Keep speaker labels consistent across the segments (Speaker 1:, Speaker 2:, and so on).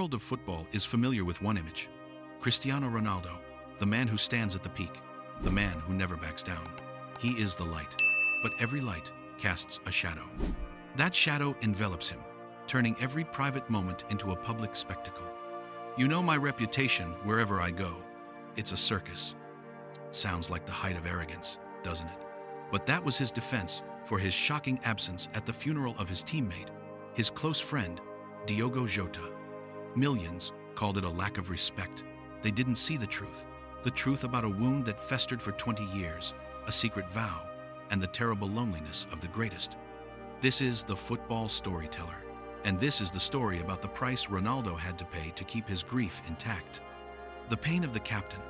Speaker 1: world of football is familiar with one image: Cristiano Ronaldo, the man who stands at the peak, the man who never backs down. He is the light, but every light casts a shadow. That shadow envelops him, turning every private moment into a public spectacle. You know my reputation wherever I go. It's a circus. Sounds like the height of arrogance, doesn't it? But that was his defense for his shocking absence at the funeral of his teammate, his close friend, Diogo Jota. Millions called it a lack of respect. They didn't see the truth about a wound that festered for 20 years, a secret vow, and the terrible loneliness of the greatest. This is the football storyteller, and this is the story about the price Ronaldo had to pay to keep his grief intact. The pain of the captain.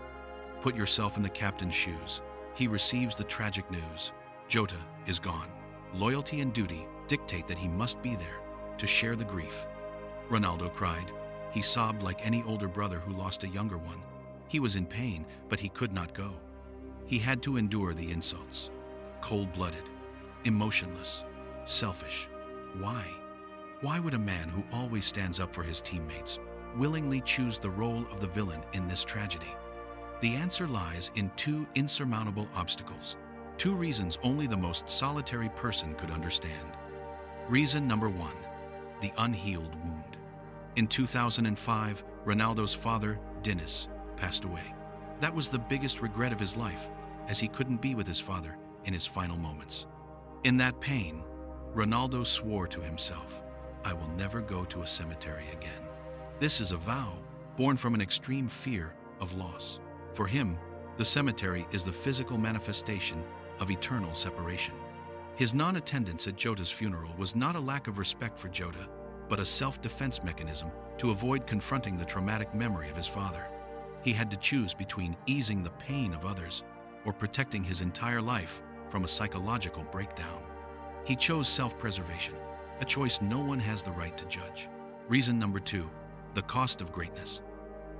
Speaker 1: Put yourself in the captain's shoes. He receives the tragic news. Jota is gone. Loyalty and duty dictate that he must be there to share the grief. Ronaldo cried. He sobbed like any older brother who lost a younger one. He was in pain, but he could not go. He had to endure the insults. Cold-blooded, emotionless, selfish. Why? Why would a man who always stands up for his teammates willingly choose the role of the villain in this tragedy? The answer lies in two insurmountable obstacles, two reasons only the most solitary person could understand. Reason number one, the unhealed wound. In 2005, Ronaldo's father, Diniz, passed away. That was the biggest regret of his life, as he couldn't be with his father in his final moments. In that pain, Ronaldo swore to himself, "I will never go to a cemetery again." This is a vow born from an extreme fear of loss. For him, the cemetery is the physical manifestation of eternal separation. His non-attendance at Jota's funeral was not a lack of respect for Jota, but a self-defense mechanism to avoid confronting the traumatic memory of his father. He had to choose between easing the pain of others or protecting his entire life from a psychological breakdown. He chose self-preservation, a choice no one has the right to judge. Reason number two, the cost of greatness.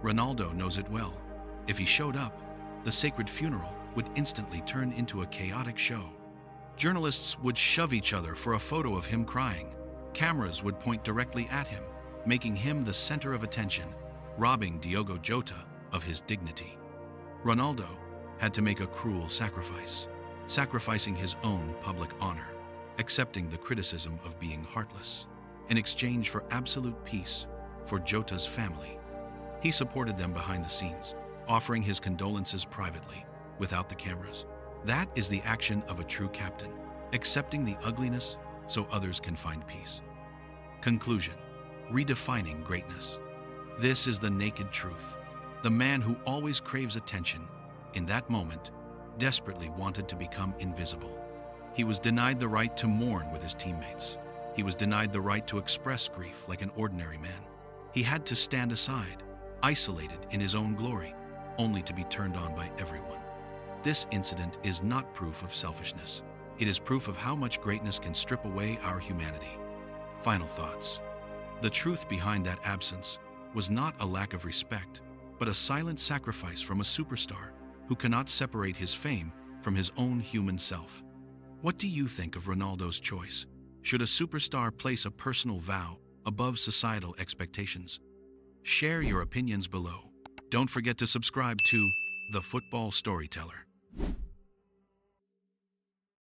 Speaker 1: Ronaldo knows it well. If he showed up, the sacred funeral would instantly turn into a chaotic show. Journalists would shove each other for a photo of him crying. Cameras would point directly at him, making him the center of attention, robbing Diogo Jota of his dignity. Ronaldo had to make a cruel sacrifice, sacrificing his own public honor, accepting the criticism of being heartless, in exchange for absolute peace for Jota's family. He supported them behind the scenes, offering his condolences privately, without the cameras. That is the action of a true captain, accepting the ugliness so others can find peace. Conclusion: redefining greatness. This is the naked truth. The man who always craves attention, in that moment, desperately wanted to become invisible. He was denied the right to mourn with his teammates. He was denied the right to express grief like an ordinary man. He had to stand aside, isolated in his own glory, only to be turned on by everyone. This incident is not proof of selfishness. It is proof of how much greatness can strip away our humanity. Final thoughts. The truth behind that absence was not a lack of respect, but a silent sacrifice from a superstar who cannot separate his fame from his own human self. What do you think of Ronaldo's choice? Should a superstar place a personal vow above societal expectations? Share your opinions below. Don't forget to subscribe to The Football Storyteller.